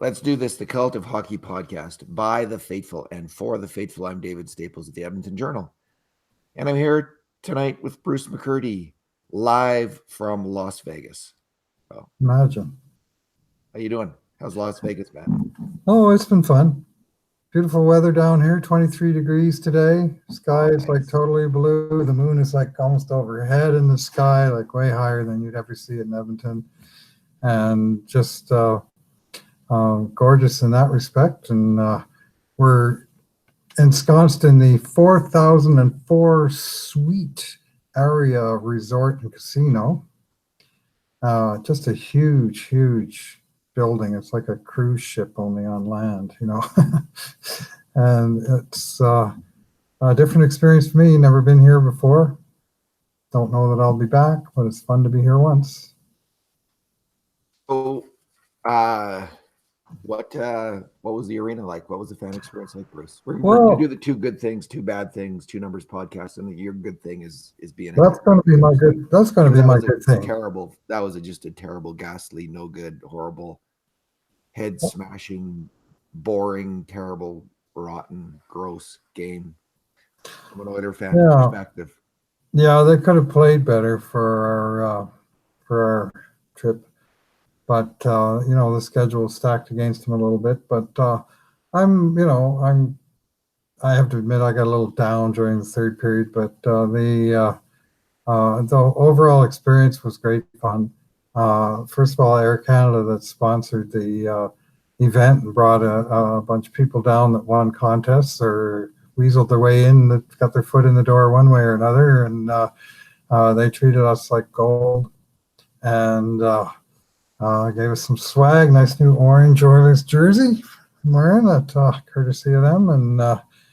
Let's do this, the Cult of Hockey podcast by the faithful and for the faithful. I'm David Staples at the Edmonton Journal. And I'm here tonight with Bruce McCurdy, live from Las Vegas. Oh, imagine. How you doing? How's Las Vegas, man? Oh, it's been fun. Beautiful weather down here, 23 degrees today. Sky is like totally blue. The moon is like almost overhead in the sky, like way higher than you'd ever see in Edmonton. And just gorgeous in that respect. And we're ensconced in the 4,004 suite area resort and casino. Just a huge, huge building. It's like a cruise ship only on land, you know. And it's a different experience for me. Never been here before. Don't know that I'll be back, but it's fun to be here once. So, what was the arena like? What was the fan experience like, Bruce? We're going to do the two good things, two bad things, two numbers podcast, and your good thing is being. That's going to be my good. That's going to be my good thing. Terrible. That was just a terrible, ghastly, no good, horrible, head smashing, boring, terrible, rotten, gross game from an Oilers fan perspective. Yeah, they could have played better for our trip. But, the schedule is stacked against him a little bit. But I have to admit I got a little down during the third period. But the overall experience was great fun. First of all, Air Canada that sponsored the event and brought a bunch of people down that won contests or weaseled their way in, that got their foot in the door one way or another. And they treated us like gold. And gave us some swag, nice new orange Oilers jersey. I'm wearing that, courtesy of them. And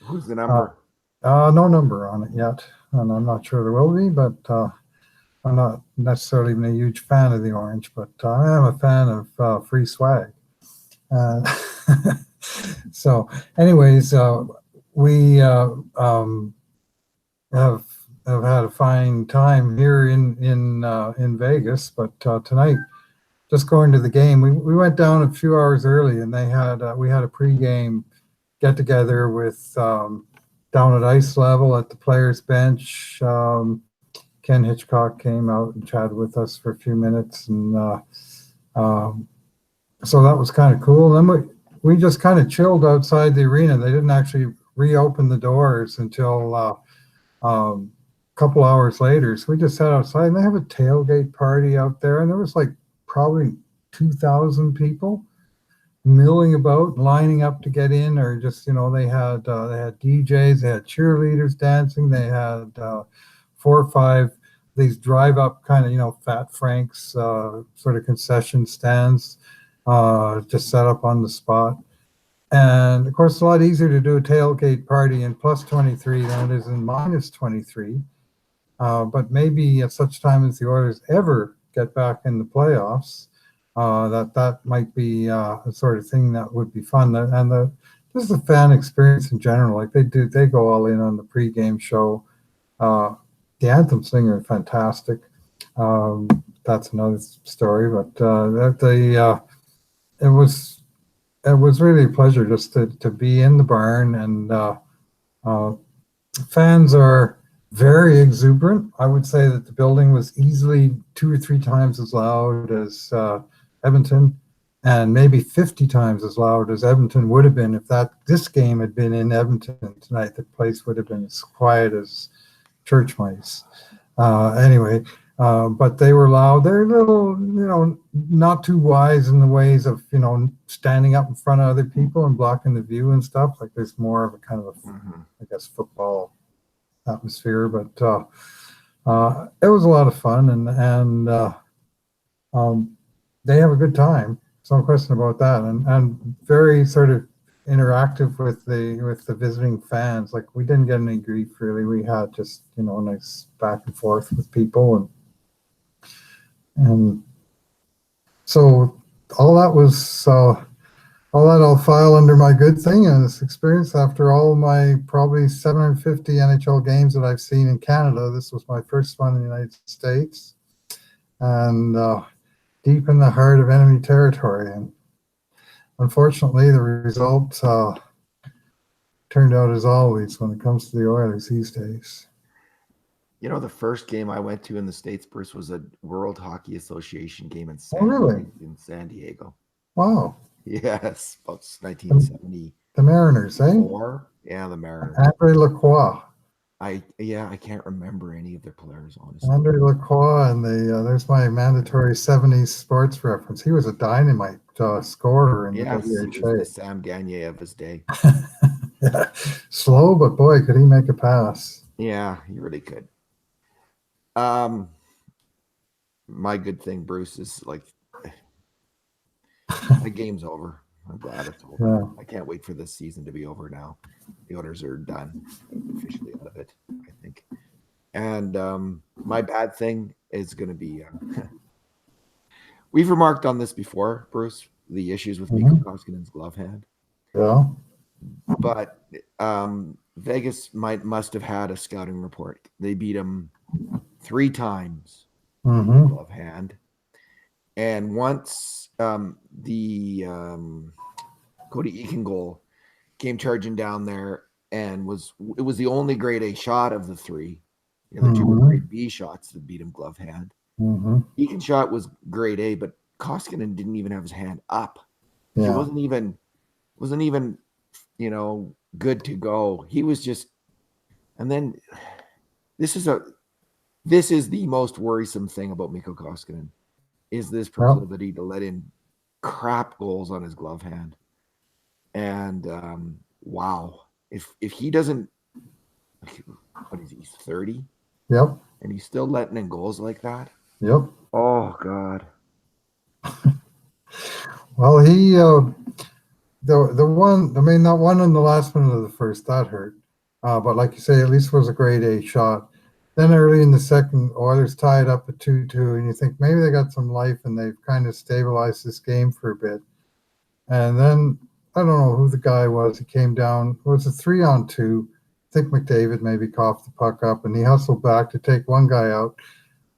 who's the number? No number on it yet, and I'm not sure there will be. But I'm not necessarily even a huge fan of the orange, but I am a fan of free swag. So, anyways, we have had a fine time here in Vegas, but tonight. Just going to the game, we went down a few hours early, and we had a pregame get together with down at ice level at the players' bench. Ken Hitchcock came out and chatted with us for a few minutes, and so that was kind of cool. Then we just kind of chilled outside the arena. They didn't actually reopen the doors until a couple hours later, so we just sat outside. And they have a tailgate party out there, and there was like probably 2,000 people milling about, lining up to get in, or just, they had DJs, they had cheerleaders dancing, they had 4 or 5 these drive-up kind of, Fat Frank's sort of concession stands just set up on the spot. And of course, it's a lot easier to do a tailgate party in plus 23 than it is in minus 23. But maybe at such time as the Oilers ever get back in the playoffs, that might be a sort of thing that would be fun. And this is the fan experience in general. Like they go all in on the pregame show. The anthem singer is fantastic. That's another story. But it was really a pleasure just to be in the barn, and fans are very exuberant. I would say that the building was easily 2 or 3 times as loud as Edmonton, and maybe 50 times as loud as Edmonton would have been if this game had been in Edmonton tonight. The place would have been as quiet as church mice. Anyway, but they were loud. They're a little, not too wise in the ways of, standing up in front of other people and blocking the view and stuff. Like there's more of a kind of I guess, football atmosphere, but it was a lot of fun, and they have a good time. There's no question about that, and very sort of interactive with the visiting fans. Like we didn't get any grief really. We had just a nice back and forth with people, and so all that was all that I'll file under my good thing and this experience. After all my probably 750 NHL games that I've seen in Canada, this was my first one in the United States, and deep in the heart of enemy territory. And unfortunately, the result turned out as always when it comes to the Oilers these days. The first game I went to in the States, Bruce, was a World Hockey Association game in Oh, really? San Diego. Wow. Yes, about 1974. The Mariners, eh? Yeah, the Mariners. Andre Lacroix. I can't remember any of their players, honestly. Andre Lacroix, and there's my mandatory 70s sports reference. He was a dynamite scorer in the Yes, he was WHA. the Sam Gagner of his day. Yeah. Slow, but boy, could he make a pass. Yeah, he really could. My good thing, Bruce, is like the game's over. I'm glad it's over. Yeah. I can't wait for this season to be over now. The Oilers are done, officially out of it, I think. And my bad thing is going to be we've remarked on this before, Bruce, the issues with Mikko Koskinen's glove hand. Yeah. But Vegas must have had a scouting report. They beat him 3 times glove hand. And once the Cody Eakin goal came charging down there and it was the only grade A shot of the 3. The other 2 were grade B shots that beat him glove hand. Eakin shot was grade A, but Koskinen didn't even have his hand up. Yeah. He wasn't even good to go. He was just, and then this is the most worrisome thing about Mikko Koskinen is this proclivity to let in crap goals on his glove hand. And wow, if he doesn't, what is he, 30? Yep. And he's still letting in goals like that. Yep. Oh God. Well, he the one, I mean, that one in the last minute of the first, that hurt. But like you say, at least it was a grade A shot. Then early in the second, Oilers tied up at 2-2, and you think maybe they got some life and they've kind of stabilized this game for a bit. And then I don't know who the guy was. He came down. It was a 3-on-2. I think McDavid maybe coughed the puck up, and he hustled back to take one guy out.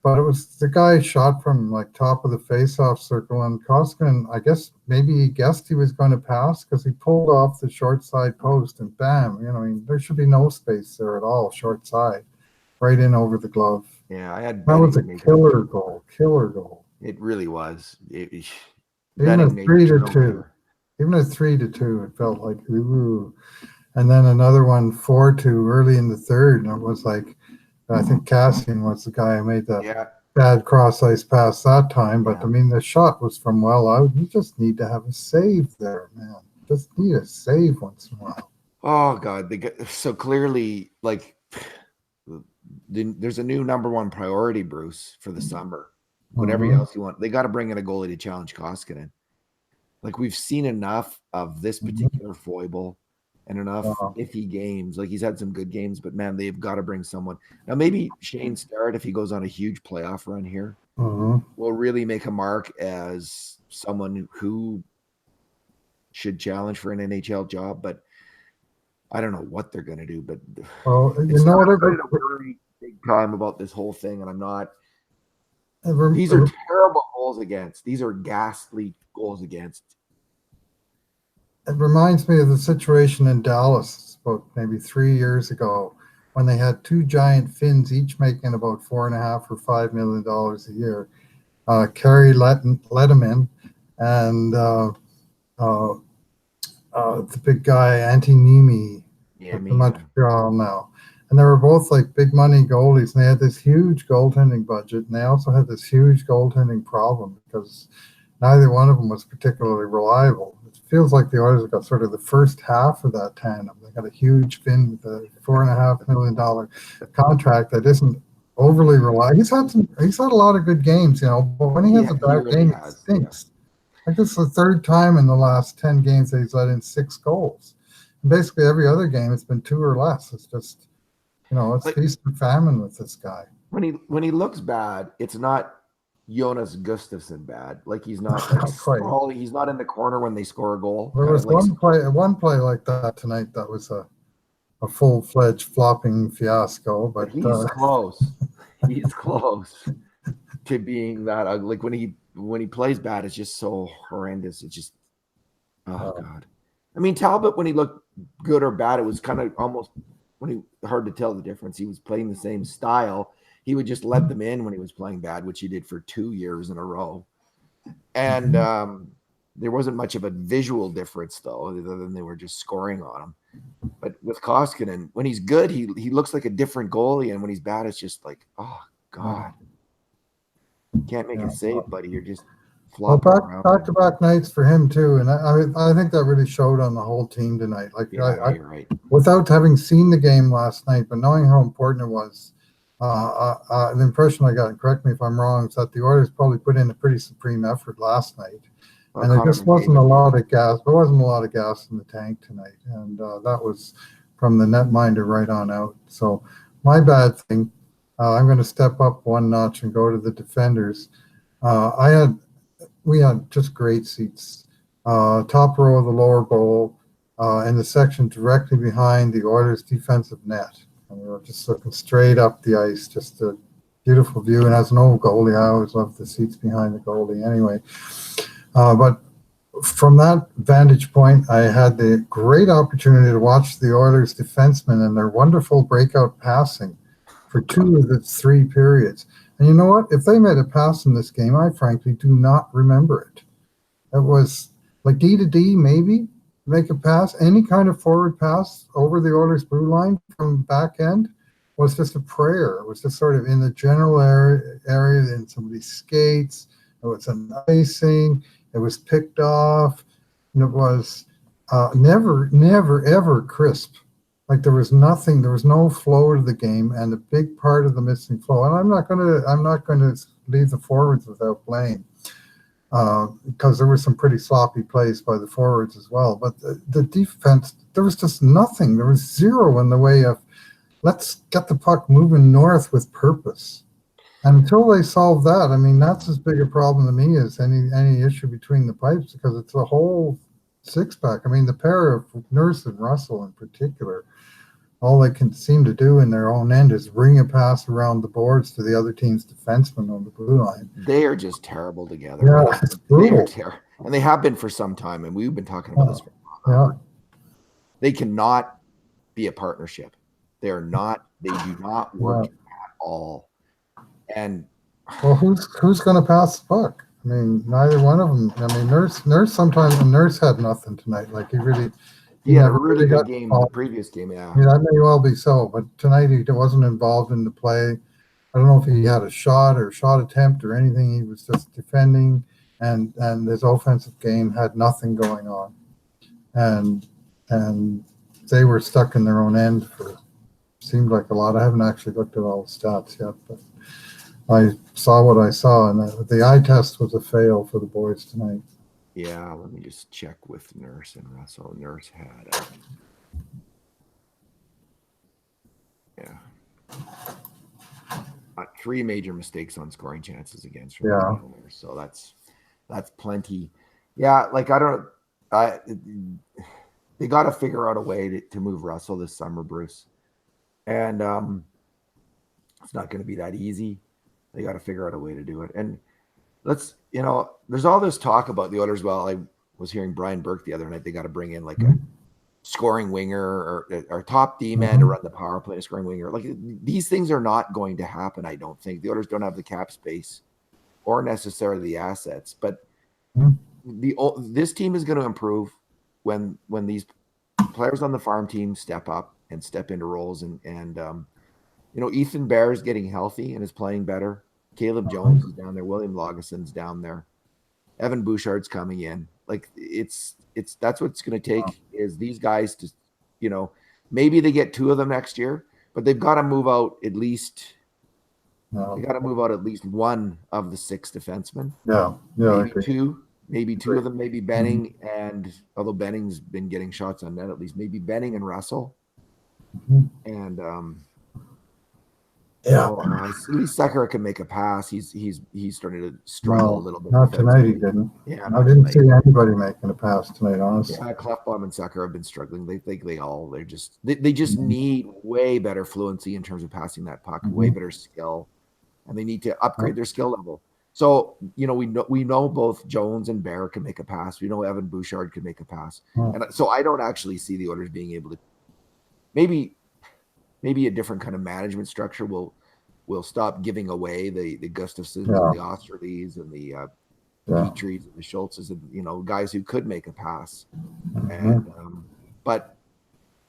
But it was the guy shot from like top of the face-off circle, and Koskinen, I guess maybe he guessed he was going to pass because he pulled off the short side post, and bam, there should be no space there at all, short side, right in over the glove. Yeah, I had that was a killer goal. It really was. Even at 3-2, even at 3-2, it felt like ooh. And then another one 4-2 early in the third, and it was like, I think Koskinen was the guy who made the bad cross-ice pass that time. But, I mean, the shot was from well out. You just need to have a save there, man. Just need a save once in a while. Oh, God. So clearly, like, there's a new number 1 priority, Bruce, for the summer. Whatever else you want. They got to bring in a goalie to challenge Koskinen. Like, we've seen enough of this particular foible and enough iffy games. Like, he's had some good games, but man, they've got to bring someone. Now, maybe Shane Starrett, if he goes on a huge playoff run here, will really make a mark as someone who should challenge for an NHL job. But I don't know what they're going to do. But you know what? I'm worried big time about this whole thing, and I'm not. These are terrible goals against. These are ghastly goals against. It reminds me of the situation in Dallas about maybe 3 years ago when they had 2 giant Finns, each making about $4.5 or $5 million a year. Kerry Letterman and the big guy Antti Niemi from Montreal now. And they were both like big money goalies, and they had this huge goaltending budget, and they also had this huge goaltending problem because neither one of them was particularly reliable. It feels like the Oilers got sort of the first half of that tandem. They got a huge Finn with a $4.5 million contract that isn't overly reliable. He's had a lot of good games, but when he has a bad game, it stinks. Like this is the 3rd time in the last 10 games that he's let in 6 goals. And basically every other game it's been 2 or less. It's just, it's feast and famine with this guy. When he looks bad, it's not Jonas Gustafsson bad. Like he's not like he's not in the corner when they score a goal. There was one play like that tonight that was a full-fledged flopping fiasco, but he's close. He's close to being that ugly. Like when he plays bad, it's just so horrendous. It's just Oh God. I mean, Talbot, when he looked good or bad, it was kind of almost hard to tell the difference. He was playing the same style. He would just let them in when he was playing bad, which he did for 2 years in a row. And there wasn't much of a visual difference, though, other than they were just scoring on him. But with Koskinen, when he's good, he looks like a different goalie, and when he's bad, it's just like, oh God, can't make a save, buddy. You're just flopping around. Back-to-back nights for him too, and I think that really showed on the whole team tonight. Like, you're right. Without having seen the game last night, but knowing how important it was, the impression I got, and correct me if I'm wrong, is that the Oilers probably put in a pretty supreme effort last night, and there just wasn't a lot of gas. There wasn't a lot of gas in the tank tonight, and that was from the netminder right on out. So my bad thing. I'm going to step up one notch and go to the defenders. We had just great seats. Top row of the lower bowl, in the section directly behind the Oilers' defensive net. And we were just looking straight up the ice, just a beautiful view. And as an old goalie, I always love the seats behind the goalie anyway. But from that vantage point, I had the great opportunity to watch the Oilers' defensemen and their wonderful breakout passing for 2 of the 3 periods. And you know what? If they made a pass in this game, I frankly do not remember it. It was like D to D, maybe, make a pass. Any kind of forward pass over the Oilers' blue line from back end was just a prayer. It was just sort of in the general area in somebody's skates. It was an icing. It was picked off. And it was never, ever crisp. Like there was nothing, there was no flow to the game, and a big part of the missing flow. And I'm not going to leave the forwards without blame, because there were some pretty sloppy plays by the forwards as well. But the defense, there was just nothing. There was zero in the way of let's get the puck moving north with purpose. And until they solve that, I mean, that's as big a problem to me as any issue between the pipes, because it's a whole six-pack. I mean, the pair of Nurse and Russell in particular, all they can seem to do in their own end is ring a pass around the boards to the other team's defenseman on the blue line. They are just terrible together. Yeah, it's brutal. And they have been for some time, and we've been talking about this for a while. Yeah. They cannot be a partnership. They do not work at all. And well, who's going to pass the puck? I mean, neither one of them. I mean, Nurse sometimes, and Nurse had nothing tonight. Like he had a really good game in the previous game. Yeah, that may well be so, but tonight he wasn't involved in the play. I don't know if he had a shot or shot attempt or anything. He was just defending, and his offensive game had nothing going on, and they were stuck in their own end for seemed like a lot. I haven't actually looked at all the stats yet, but I saw what I saw, and the eye test was a fail for the boys tonight. Yeah, let me just check with Nurse and Russell. Nurse had, three major mistakes on scoring chances against them. Yeah. So that's plenty. Yeah, like they got to figure out a way to move Russell this summer, Bruce, and it's not going to be that easy. They got to figure out a way to do it. And there's all this talk about the Oilers. Well, I was hearing Brian Burke the other night. They got to bring in like a scoring winger or top D man to run the power play, a scoring winger. Like these things are not going to happen. I don't think the Oilers don't have the cap space or necessarily the assets. But this team is going to improve when these players on the farm team step up and step into roles and Ethan Bear is getting healthy and is playing better. Caleb Jones is down there. William Laugeson's down there. Evan Bouchard's coming in. Like that's what it's going to take is these guys to, maybe they get 2 of them next year, but they've got to move out at least. They got to move out at least 1 of the 6 defensemen. Yeah, maybe two of them. Maybe Benning and although Benning's been getting shots on net at least, maybe Benning and Russell, and at least Sekera can make a pass. He's starting to struggle a little bit. Not tonight, he didn't. Yeah, I didn't see anybody making a pass tonight, honestly. Yeah, Clefbaum and Sekera have been struggling. They just need way better fluency in terms of passing that puck, way better skill, and they need to upgrade their skill level. So, we know both Jones and Bear can make a pass. We know Evan Bouchard can make a pass. And so I don't actually see the Oilers being able to, maybe a different kind of management structure will stop giving away the Gustafsons and the Osterleys and the Petries and the Schultzes and, guys who could make a pass. And but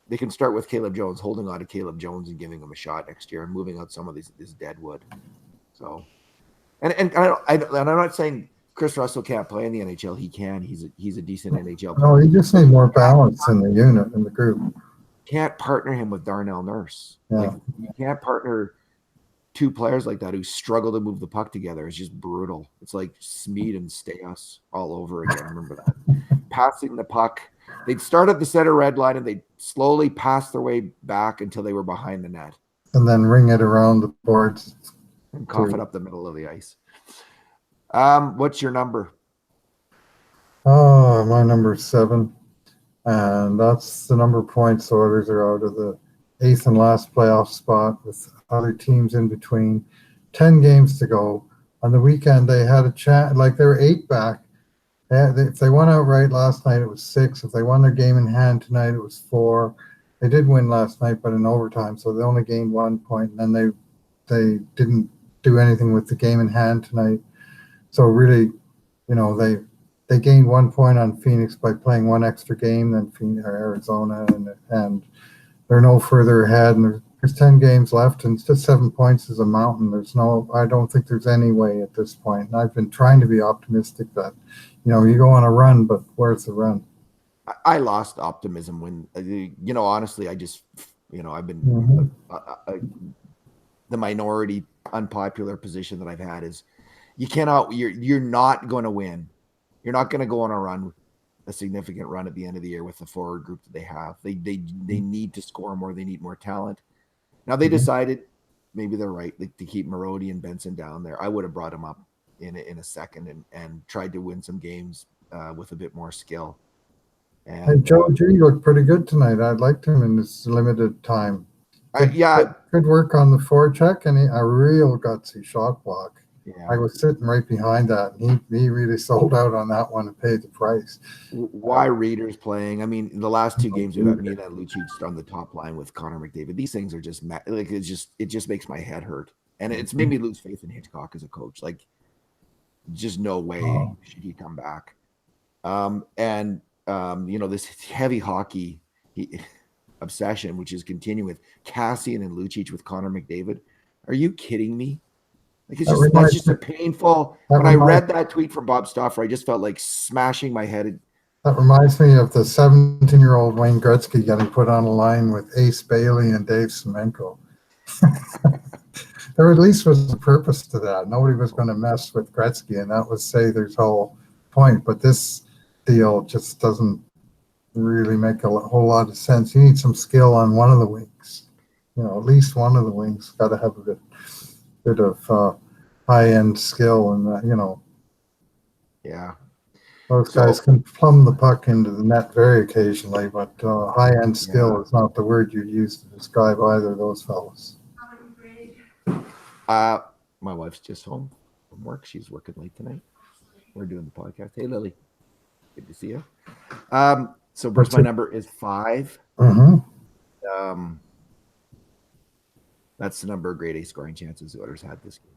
they can start with Caleb Jones, holding on to Caleb Jones and giving him a shot next year and moving out some of this dead wood. So, and I'm not saying Chris Russell can't play in the NHL. He can. He's a decent NHL player. No, you just need more balance in the unit, in the group. Can't partner him with Darnell Nurse. Yeah. Like, you can't partner two players like that who struggle to move the puck together. It's just brutal. It's like Smeed and Staios all over again. Remember that? Passing the puck. They'd start at the center red line and they'd slowly pass their way back until they were behind the net. And then ring it around the boards. And cough it up the middle of the ice. What's your number? Oh, my number is 7. And that's the number of points the Oilers are out of the 8th and last playoff spot with other teams in between. 10 games to go. On the weekend, they had a chance, like they were 8 back. If they won outright last night, it was 6. If they won their game in hand tonight, it was 4. They did win last night, but in overtime, so they only gained 1 point. And then they didn't do anything with the game in hand tonight. So really, they gained 1 point on Phoenix by playing one extra game than Arizona, and they're no further ahead. And there's 10 games left, and it's just 7 points is a mountain. I don't think there's any way at this point. And I've been trying to be optimistic that, you go on a run, but where's the run? I lost optimism when, honestly, I just, I've been the minority, unpopular position that I've had is you're not going to win. You're not going to go on a significant run at the end of the year with the forward group that they have. They need to score more. They need more talent. Now they decided, maybe they're right, to keep Marody and Benson down there. I would have brought them up in a second and tried to win some games with a bit more skill. And Joe G looked pretty good tonight. I liked him in this limited time. Good work on the forecheck and a real gutsy shot block. Yeah. I was sitting right behind that. And he really sold out on that one and paid the price. Why Reader's playing? I mean, the last 2 games we've had me and Lucic on the top line with Connor McDavid. These things are just it just makes my head hurt, and it's made me lose faith in Hitchcock as a coach. Like, just no way should he come back. This heavy hockey obsession, which is continuing with Cassian and Lucic with Connor McDavid. Are you kidding me? Like, that's just a painful. When I read that tweet from Bob Stauffer, I just felt like smashing my head. That reminds me of the 17-year-old Wayne Gretzky getting put on a line with Ace Bailey and Dave Semenko. There at least was a purpose to that. Nobody was going to mess with Gretzky, and that was Sather's whole point. But this deal just doesn't really make a whole lot of sense. You need some skill on one of the wings. At least one of the wings got to have a bit of high-end skill, and yeah, those guys can plumb the puck into the net very occasionally, but high-end skill is not the word you'd use to describe either of those fellas. My wife's just home from work. She's working late tonight. We're doing the podcast. Hey, Lily, good to see you. So Bruce, my number is 5. That's the number of grade A scoring chances the Oilers had this game.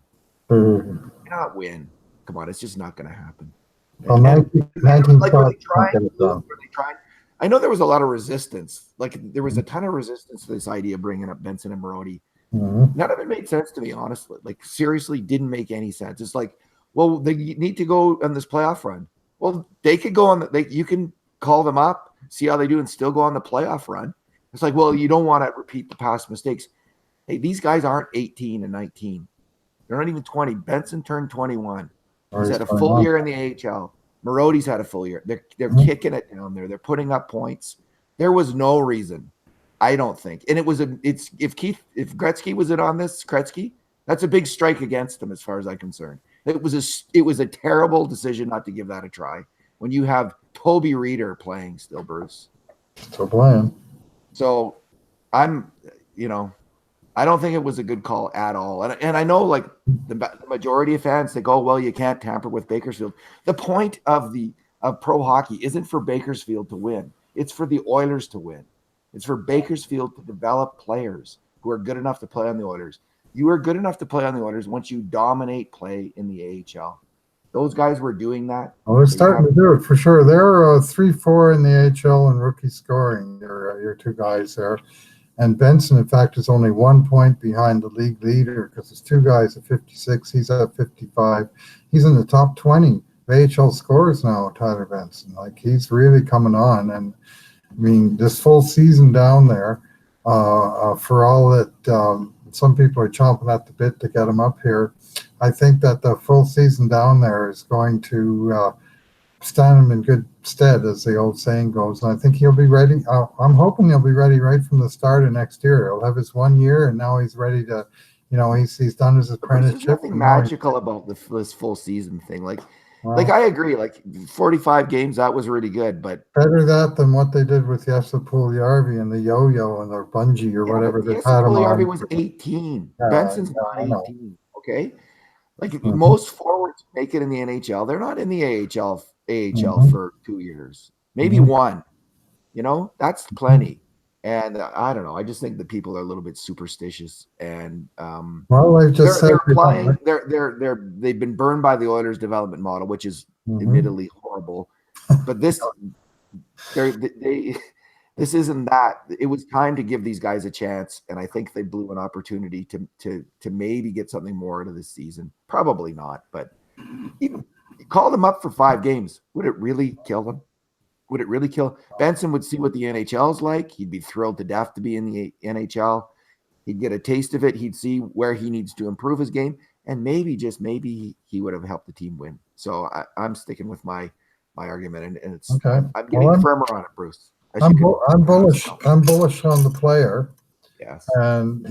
Cannot win. Come on, it's just not going to happen. Well, 19 were they trying? I know there was a lot of resistance. Like, there was a ton of resistance to this idea of bringing up Benson and Marody. None of it made sense to me, honestly. Like, seriously, didn't make any sense. It's like, well, they need to go on this playoff run. Well, they could go on. You can call them up, see how they do, and still go on the playoff run. It's like, well, you don't want to repeat the past mistakes. Hey, these guys aren't 18 and 19. They're not even 20. Benson turned 21. He's had a full year in the AHL. Marody's had a full year. They're kicking it down there. They're putting up points. There was no reason, I don't think. And if Gretzky was in on this, that's a big strike against him as far as I'm concerned. It was a terrible decision not to give that a try when you have Toby Reader playing still, Bruce. Still playing. So I'm I don't think it was a good call at all. And I know like the majority of fans, they go, well, you can't tamper with Bakersfield. The point of pro hockey isn't for Bakersfield to win. It's for the Oilers to win. It's for Bakersfield to develop players who are good enough to play on the Oilers. You are good enough to play on the Oilers once you dominate play in the AHL. Those guys were doing that. Well, they're starting to do it for sure. They're 3-4 in the AHL in rookie scoring. Your two guys there. And Benson, in fact, is only 1 point behind the league leader because there's two guys at 56. He's at 55. He's in the top 20 of AHL scorers now, Tyler Benson. Like, he's really coming on. And, I mean, this full season down there, for all that some people are chomping at the bit to get him up here, I think that the full season down there is going to stand him in good stead, as the old saying goes. And I think he'll be ready. I'm hoping he'll be ready right from the start of next year. He'll have his 1 year, and now he's ready to, he's done his apprenticeship. There's nothing magical about this full season thing. Like I agree, like 45 games, that was really good, but better that than what they did with Jesse Puljujärvi and the yo-yo and the bungee or whatever they had him on. Puljujärvi was 18. Benson's not 18. Okay, like most forwards make it in the NHL. They're not in the AHL for 2 years, maybe one. That's plenty. And I don't know. I just think the people are a little bit superstitious, and they've been burned by the Oilers development model, which is admittedly horrible. But this isn't that. It was time to give these guys a chance, and I think they blew an opportunity to maybe get something more out of this season. Probably not, but even call them up for 5 games. Would it really kill them? Would it really kill? Benson would see what the NHL is like. He'd be thrilled to death to be in the NHL. He'd get a taste of it. He'd see where he needs to improve his game, and maybe, just maybe, he would have helped the team win. So I'm sticking with my argument, and it's okay. I'm getting firmer on it, Bruce. I'm bullish. I'm bullish on the player. Yes, and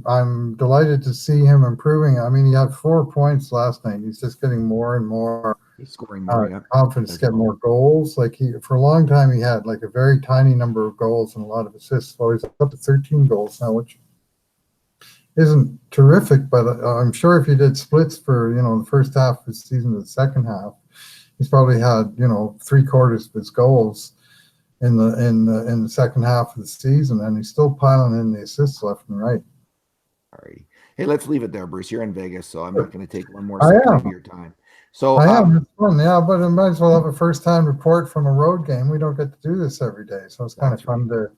I'm delighted to see him improving. I mean, he had 4 points last night. He's just getting more and more. He's scoring more confidence, getting more goals. Like, for a long time, he had like a very tiny number of goals and a lot of assists. Well, he's up to 13 goals now, which isn't terrific, but I'm sure if he did splits for the first half of the season to the second half, he's probably had 3/4 of his goals in the second half of the season, and he's still piling in the assists left and right. All right. Hey, let's leave it there, Bruce. You're in Vegas, so I'm not going to take one more second of your time. So I am. It's fun, yeah, but I might as well have a first-time report from a road game. We don't get to do this every day, so it's kind of fun to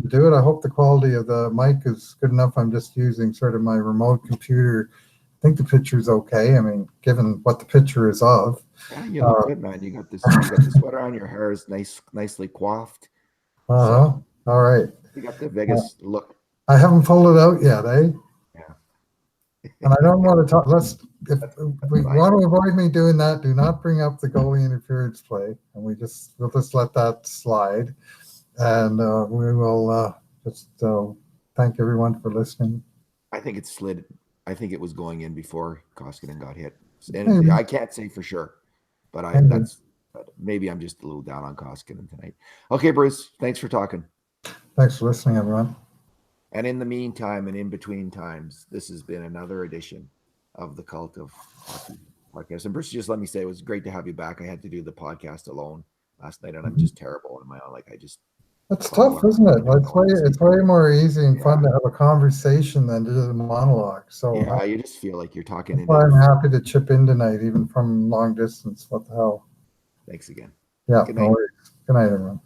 do it. I hope the quality of the mic is good enough. I'm just using sort of my remote computer. I think the picture's okay. I mean, given what the picture is of. Yeah, you look good, man. You got the sweater on. Your hair is nicely coiffed. All right. You got the Vegas look. I haven't pulled it out yet, eh? And I don't want to talk. If we want to avoid me doing that, do not bring up the goalie interference play, and we'll just let that slide. And we will just thank everyone for listening. I think it slid. I think it was going in before Koskinen got hit. And I can't say for sure, but maybe I'm just a little down on Koskinen tonight. Okay, Bruce, thanks for talking. Thanks for listening, everyone. And in the meantime, and in between times, this has been another edition of the Cult of Hockey podcast. And Bruce, just let me say, it was great to have you back. I had to do the podcast alone last night, and I'm just terrible on my own. That's tough, isn't it? It's way more easy and fun to have a conversation than to do the monologue. So you just feel like you're talking. I'm happy to chip in tonight, even from long distance. What the hell? Thanks again. Yeah. Good night, everyone.